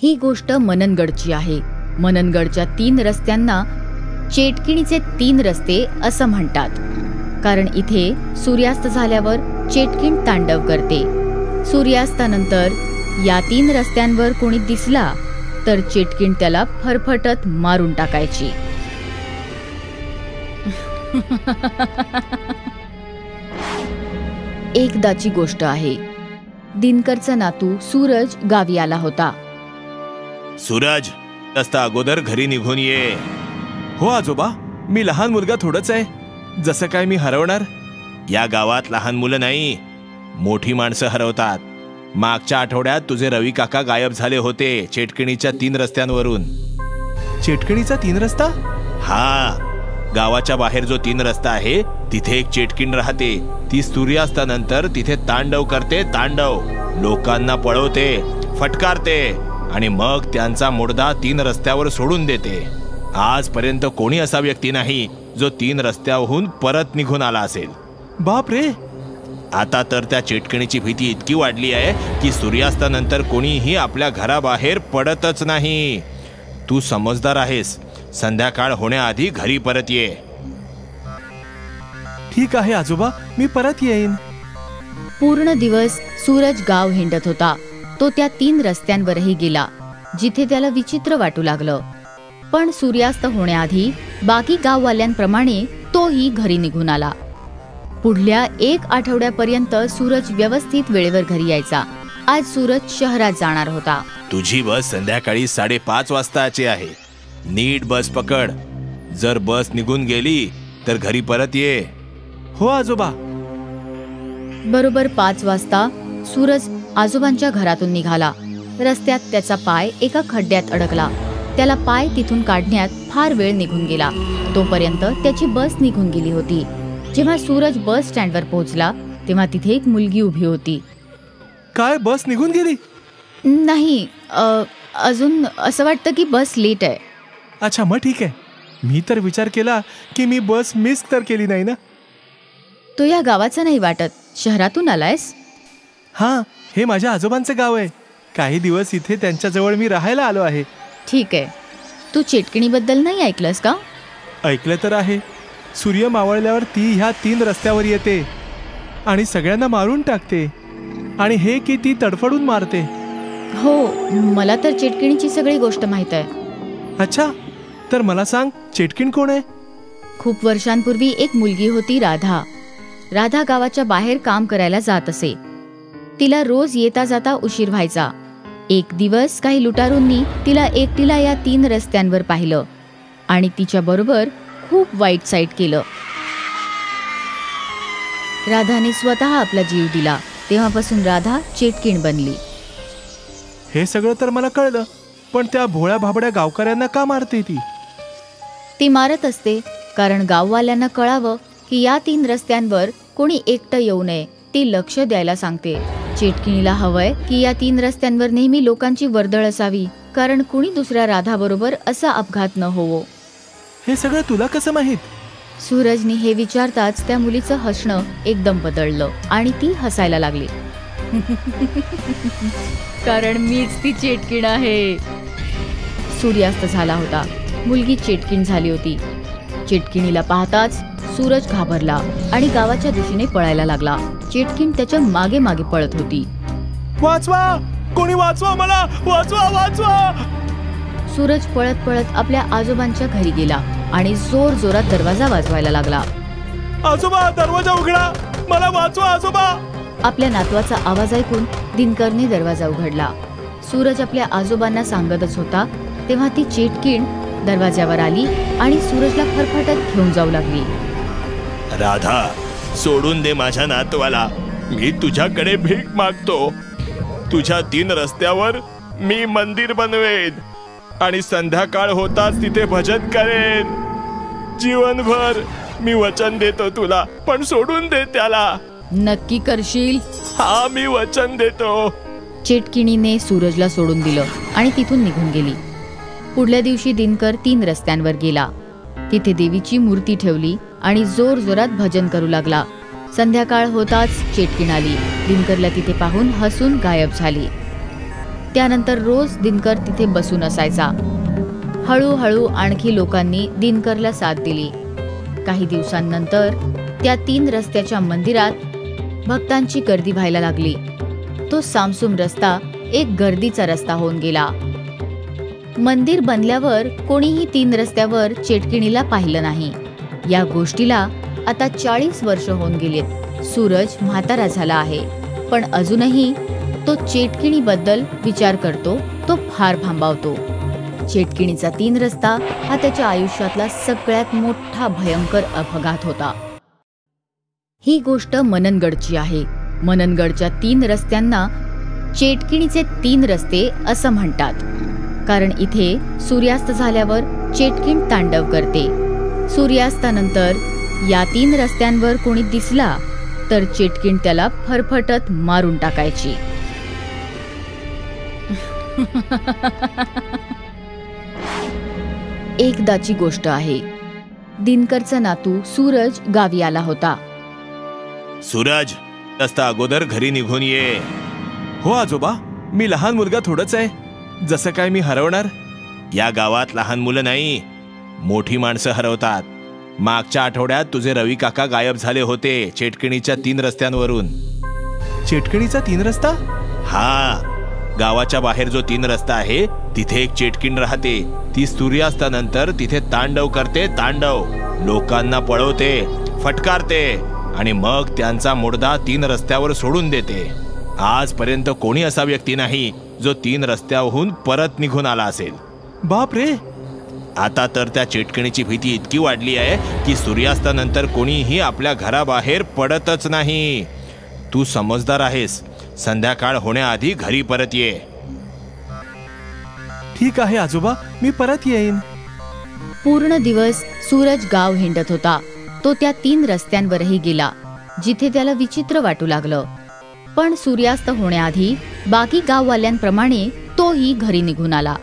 ही गोष्ट मननगडची आहे. मननगडच्या 3 रस्त्यांना चेटकिणीचे 3 रस्ते असं म्हणतात, कारण इथे सूर्यास्त झाल्यावर चेटकिण तांडव करते. सूर्यास्तानंतर या 3 रस्त्यांवर कोणी दिसला तर चेटकिण त्याला फरफटत मारून टाकायची. एकदाची गोष्ट आहे. दिनकरचा नातू सूरज गावी आला होता. सूरज, रस्ता अगोदर घरी निघून ये. हो आजोबा, मी लहान मुलगा थोडंच आहे, जसं काय मी हरवणार? या गावात लहान मुलं नाही, मोठी माणसं हरवतात. मागच्या आठवड्यात तुझे रवी काका गायब झाले होते चेटकिणीच्या 3 रस्त्यांवरून. चेटकिणीचा 3 रस्ता? हा, गावाच्या बाहेर जो 3 रस्ता आहे तिथे एक चेटकिण राहते. ती सूर्यास्तानंतर तिथे तांडव करते. तांडव लोकांना पळवते, फटकारते आणि मग त्यांचा मुर्दा 3 रस्त्यावर सोडून देते. आजपर्यंत कोणी असा व्यक्ती नाही जो 3 रस्त्याहून परत निघून आला असेल. बाप रे! आता तर त्या चेटकिणीची भीती इतकी वाढली आहे की सूर्यास्तानंतर कोणीही आपल्या घराबाहेर पडतच नाही. तू समजदार आहेस, संध्याकाळ होण्याआधी घरी परत ये. ठीक आहे आजोबा, मी परत येईन. पूर्ण दिवस सूरज गाव हिंडत होता. तो त्या 3 रस्त्यांवरही गेला जिथे त्याला विचित्र वाटू लागलं. पण सूर्यास्त होण्याआधी बाकी गाववाल्यांप्रमाणे तोही घरी निघून आला. पुढल्या 1 आठवड्यापर्यंत सूरज व्यवस्थित वेळेवर घरी यायचा. आज सूरज शहरात जाणार होता. तुझी बस संध्याकाळी 5:30 वाजताची आहे. नीट बस पकड. जर बस निघून गेली तर घरी परत ये. हो आजोबा. बरोबर 5 वाजता सूरज आजोबांच्या घरातून निघाला. रस्त्यात त्याचा पाय एका खड्ड्यात अडकला. त्याला पाय तिथून काढण्यात फार वेळ निघून गेला. तोपर्यंत त्याची बस निघून गेली होती. जेव्हा सूरज बस स्टँडवर पोहोचला तेव्हा तिथे एक मुलगी उभी होती. काय, बस निघून गेली? नाही, अजून असं वाटतं की बस लेट आहे. अच्छा, मग ठीक आहे. मी तर विचार केला की मी बस मिस तर केली नाही ना. तो या गावाचा नाही वाटत. शहरातून आलायस? हां, हे माझ्या आजोबांचं गाव आहे. काही दिवस इथे त्यांच्याजवळ मी राहायला आलो आहे. ठीक आहे. तू चेटकिणीबद्दल नाही ऐकलंस का? ऐकलं तर आहे. सूर्य मावळल्यावर ती ह्या 3 रस्त्यावर येते आणि सगळ्यांना मारून टाकते. आणि हे की ती तडफडून मारते. हो, मला तर चेटकिणीची सगळी गोष्ट माहित आहे. अच्छा, तर मला सांग, चेटकिण कोण आहे? खूप वर्षांपूर्वी एक मुलगी होती, राधा. राधा गावाच्या बाहेर काम करायला जात असे. तिला रोज येता जाता उशीर व्हायचा. एक दिवस काही लुटारूंनी तिला एकटीला या 3 रस्त्यांवर पाहिलं आणि तिच्या बरोबर खूप वाईट साईट केलं. राधाने स्वतः आपला जीव दिला. तेव्हापासून राधा चेटकिण बनली. हे सगळं तर मला कळलं, पण त्या भोळ्या भाबड्या गावकऱ्यांना का मारते ती? ती मारत असते कारण गाववाल्यांना कळावं की या 3 रस्त्यांवर कोणी एकटं येऊ नये. ती लक्ष द्यायला सांगते. चेटकिणीला हवंय की या 3 रस्त्यांवर नेहमी लोकांची वर्दळ असावी, कारण कुणी दुसऱ्या राधाबरोबर असा अपघात न होवो. हे सगळं तुला कसं माहीत? सूरजने हे विचारताच त्या मुलीचं हसणं एकदम बदललं आणि ती हसायला लागली. कारण मीच ती चेटकिण आहे. सूर्यास्त झाला होता. मुलगी चेटकिण झाली होती. चेटकिणीला पाहताच सूरज घाबरला आणि गावाच्या दिशेने पळायला लागला. चेटकिण त्याच्या मागे मागे पळत होती. वाचवा, कोणी वाचवा मला, वाचवा, वाचवा. सूरज पळत पळत आपल्या आजोबांच्या घरी गेला आणि जोर जोरात दरवाजा वाजवायला लागला. आजोबा, दरवाजा उघडा, मला वाचवा आजोबा. आपल्या नातवाचा आवाज ऐकून दिनकरने दरवाजा उघडला. सूरज आपल्या आजोबांना सांगतच होता तेव्हा ती चेटकिण दरवाज्यावर आली आणि सूरजला फरफटत घेऊन जाऊ लागली. राधा, सोडून दे माझ्या नातवाला. मी तुझ्याकडे भीक मागतो. तुझ्या 3 रस्त्यावर मी मंदिर बनवेन आणि संध्याकाळ होताच तिथे भजन करेन. जीवनभर मी वचन देतो तुला, पण सोडून दे त्याला. नक्की करशील? हा, मी वचन देतो. चेटकिणीने सूरजला सोडून दिलं आणि तिथून निघून गेली. पुढल्या दिवशी दिनकर 3 रस्त्यांवर गेला. तिथे देवीची मूर्ती ठेवली आणि जोर जोरात भजन करू लागला. संध्याकाळ होताच चेटकिण आली. दिनकरला तिथे पाहून हसून गायब झाली. त्यानंतर रोज दिनकर तिथे बसून असायचा. हळूहळू आणखी लोकांनी दिनकरला साथ दिली. काही दिवसांनंतर त्या 3 रस्त्याच्या मंदिरात भक्तांची गर्दी व्हायला लागली. तो सामसूम रस्ता एक गर्दीचा रस्ता होऊन गेला. मंदिर बनल्यावर कोणीही 3 रस्त्यावर चेटकिणीला पाहिलं नाही. या गोष्टीला आता 40 वर्ष होऊन गेलीत. सूरज म्हातारा झाला आहे, पण अजूनही तो चेटकिणीबद्दल विचार करतो. तो फार भांबावतो. चेटकिणीचा 3 रस्ता हा त्याच्या आयुष्यातला सगळ्यात मोठा भयंकर अपघात होता. ही गोष्ट मननगडची आहे. मननगडच्या 3 रस्त्यांना चेटकिणीचे 3 रस्ते असं म्हणतात, कारण इथे सूर्यास्त झाल्यावर चेटकिण तांडव करते. सूर्यास्तानंतर या 3 रस्त्यांवर कोणी दिसला तर चेटकिण त्याला फरफटत मारून टाकायची. एकदाची गोष्ट आहे. दिनकरचा नातू सूरज गावी आला होता. सूरज, रस्ता अगोदर घरी निघून ये. हो आजोबा, मी लहान मुलगा थोडंच आहे. जसं काय मी हरवणार? या गावात लहान मुलं नाही, मोठी माणसं हरवतात. मागच्या आठवड्यात तुझे रवी काका गायब झाले होते चेटकिणीच्या 3 रस्त्यांवरून. चेटकिणीचा 3 रस्ता? हा, गावाच्या बाहेर जो 3 रस्ता आहे तिथे एक चेटकिण राहते. ती सूर्यास्तानंतर तिथे तांडव करते. तांडव लोकांना पळवते, फटकारते आणि मग त्यांचा मुर्दा 3 रस्त्यावर सोडून देते. आजपर्यंत कोणी असा व्यक्ती नाही जो 3 रस्त्याहून परत निघून आला असेल. बाप रे! आता तर त्या चेटकिणीची भीती इतकी वाढली आहे की सूर्यास्तानंतर कोणीही आपल्या घराबाहेर पडतच नाही. तू समजदार आहेस. संध्याकाळ होण्याआधी घरी परत ये. ठीक आहे आजोबा, मी परत येईन. पूर्ण दिवस सूरज गाव हिंडत होता. तो त्या 3 रस्त्यांवरही गेला, जिथे त्याला विचित्र वाटू लागलं. पण सूर्यास्त होण्याआधी बाकी गाववाल्यांप्रमाणे तोही घरी निघून आला.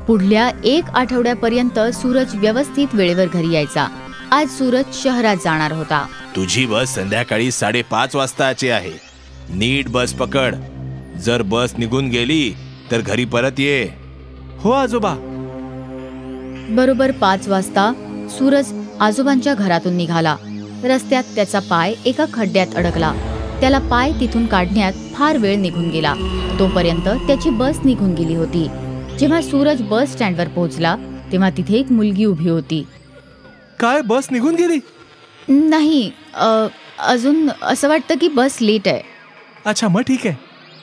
पुढल्या 1 आठवड्यापर्यंत सूरज व्यवस्थित वेळेवर घरी यायचा. आज सूरज शहरात जाणार होता. तुझी बस संध्याकाळी 5:30 वाजताची आहे. नीट बस पकड. जर बस निघून गेली तर घरी परत ये. हो आजोबा. बरोबर 5 वाजता सूरज आजोबांच्या घरातून निघाला. रस्त्यात त्याचा पाय एका खड्ड्यात अडकला. त्याला पाय तिथून काढण्यात फार वेळ निघून गेला. तोपर्यंत त्याची बस निघून गेली होती. जेव्हा सूरज बस स्टँडवर पोहोचला तेव्हा तिथे एक मुलगी उभी होती. काय, बस निघून गेली? नाही, अजून असं वाटतं की बस लेट आहे. अच्छा, मग ठीक आहे.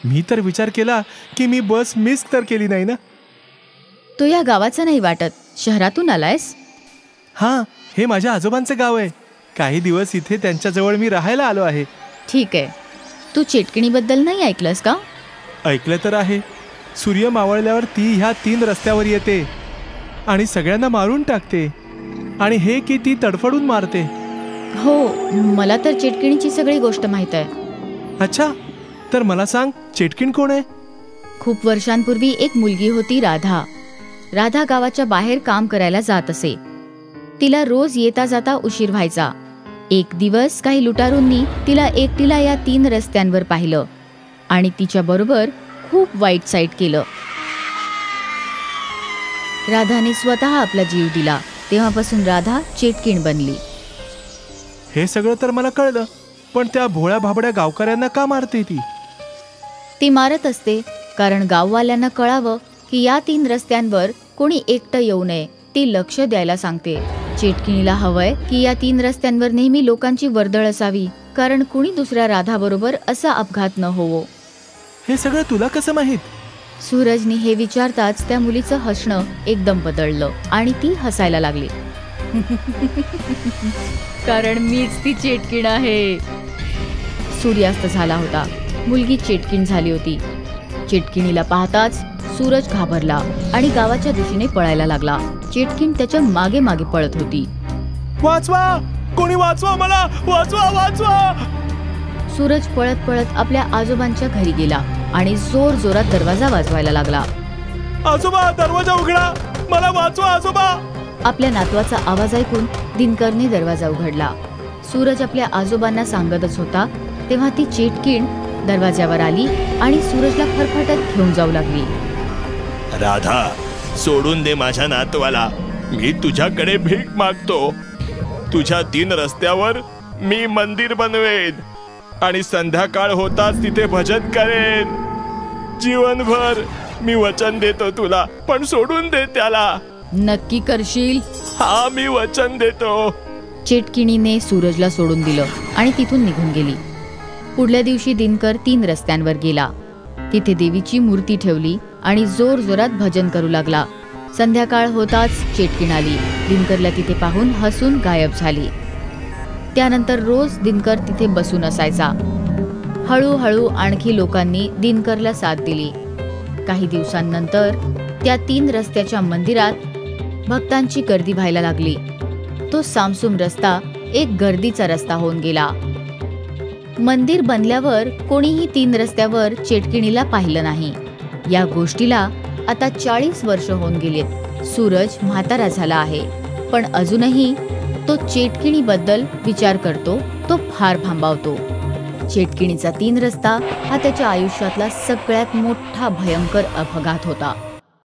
मी तर विचार केला की मी बस मिस तर केली नाही ना. तो या गावाचा नाही वाटत. शहरातून आलायस? हां, हे माझ्या आजोबांचं गाव आहे. काही दिवस इथे त्यांच्याजवळ मी राहायला आलो आहे. ठीक आहे. तू चेटकिणीबद्दल नाही ऐकलंस का? ऐकलं तर आहे. सूर्य मावळल्यावर ती ह्या 3 रस्त्यावर येते आणि सगळ्यांना मारून टाकते. आणि हे की ती तडफडून मारते. हो, मला तर चेटकिणीची सगळी गोष्ट माहित आहे. अच्छा, तर मला सांग, चेटकिण कोण आहे? खूप वर्षांपूर्वी एक मुलगी होती, राधा. राधा गावाच्या बाहेर काम करायला जात असे. तिला रोज येता जाता उशीर व्हायचा. एक दिवस काही लुटारूंनी तिला एकटीला या 3 रस्त्यांवर पाहिलं आणि तिच्या बरोबर खूप वाईट साईट केलं. राधाने स्वतः आपला जीव दिला. तेव्हापासून राधा चेटकिण बनली. हे सगळं तर मला कळलं, पण त्या भोळ्या भाबड्या गावकऱ्यांना का मारते ती? ती मारत असते कारण गाववाल्यांना कळावं की या 3 रस्त्यांवर कोणी एकटं येऊ नये. ती लक्ष द्यायला सांगते. चेटकिणीला हवंय की या 3 रस्त्यांवर नेहमी लोकांची वर्दळ असावी, कारण कुणी दुसऱ्या राधाबरोबर असा अपघात न होवो. हे सगळं तुला कसं माहीत? सूरजने हे विचारताच त्या मुलीचं हसणं एकदम बदललं आणि ती हसायला लागली. कारण मीच ती चेटकिण आहे. सूर्यास्त झाला होता. मुलगी चेटकिण झाली होती. चेटकिणीला पाहताच सूरज घाबरला आणि गावाच्या दिशेने पळायला लागला. चेटकिण त्याच्या मागे मागे पळत होती. वाचवा, कोणी वाचवा मला, वाचवा, वाचवा. सूरज पळत पळत आपल्या आजोबांच्या घरी गेला आणि जोर जोरात दरवाजा वाजवायला लागला. आजोबा, दरवाजा उघडा, मला वाचवा आजोबा. आपल्या नातवाचा आवाज ऐकून दिनकरने दरवाजा उघडला. सूरज आपल्या आजोबांना सांगतच होता तेव्हा ती चेटकिण दरवाज्यावर आली आणि सूरजला फरफटत घेऊन जाऊ लागली. राधा, सोडून दे माझ्या नातवाला. मी तुझ्याकडे भीक मागतो. तुझ्या 3 रस्त्यावर मी मंदिर बनवेन आणि संध्याकाळ होताच तिथे भजन करेन. जीवनभर मी वचन देतो तुला, पण सोडून दे त्याला. नक्की करशील? हा, मी वचन देतो. चेटकिणीने सूरजला सोडून दिलं आणि तिथून निघून गेली. पुढल्या दिवशी दिनकर 3 रस्त्यांवर गेला. तिथे देवीची मूर्ती ठेवली आणि जोर जोरात भजन करू लागला. संध्याकाळ होताच चेटकिण आली. दिनकरला तिथे पाहून हसून गायब झाली. त्यानंतर रोज दिनकर तिथे बसून असायचा. हळूहळू आणखी लोकांनी दिनकरला साथ दिली. काही दिवसांनंतर त्या 3 रस्त्याच्या मंदिरात भक्तांची गर्दी व्हायला लागली. तो सामसूम रस्ता एक गर्दीचा रस्ता होऊन गेला. मंदिर बनल्यावर कोणीही 3 रस्त्यावर चेटकिणीला पाहिलं नाही. या गोष्टीला आता 40 वर्ष होऊन गेलीत. सूरज म्हातारा झाला आहे, पण अजूनही तो चेटकिणीबद्दल विचार करतो. तो फार भांबावतो. चेटकिणीचा 3 रस्ता हा त्याच्या आयुष्यातला सगळ्यात मोठा भयंकर अपघात होता.